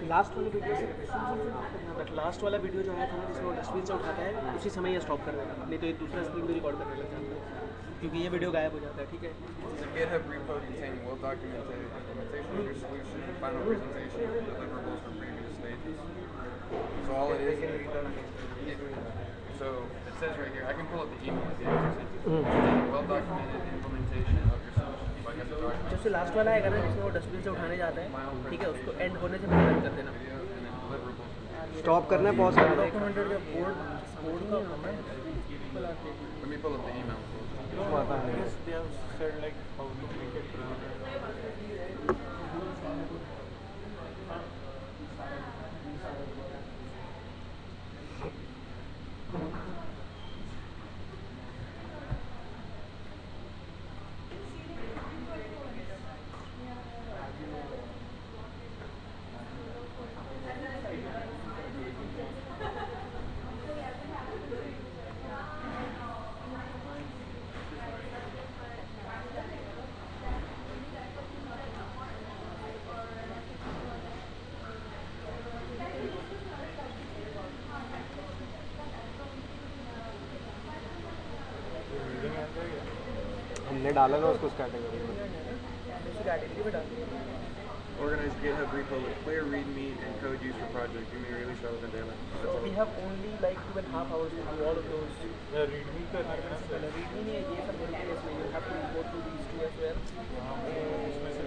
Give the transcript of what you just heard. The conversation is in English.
Last वाले video से but last वाला वीडियो जो आया था ना जिसमें वो डस्टबिन से उठाता है उसी समय ये स्टॉप कर देना, नहीं तो ये दूसरा स्क्रीन भी रिकॉर्ड करने लग जाता है क्योंकि ये वीडियो गायब हो जाता है। ठीक है, It's a GitHub repo containing well-documented implementation of your solution, final presentation, and deliverables from previous stages. So all it is, so it says right here, I can pull up the email if you well-documented implementation of your solution. So I guess it's already जब से last वाला आएगा ना जिसमें वो dustbin से उठाने जाता है, ठीक है, उसको एंड होने से पहले बंद कर देना। video and then deliverables. Stop करना है, पॉज करना है। डॉक्यूमेंटेड का बोर्ड का काम है। Let me pull up the email. पता नहीं। Yes, they have said like how to make it. हमने डाला ना उसको उस कैटेगरी में। कैटेगरी में डाल Organize GitHub repo with clear README and code use for project. You may release relevant data. So we have only like 2.5 hours to do all of those. Readme करना है ना। Readme नहीं है, ये सब मेरे केस में you have to go through these two as well. इसमें से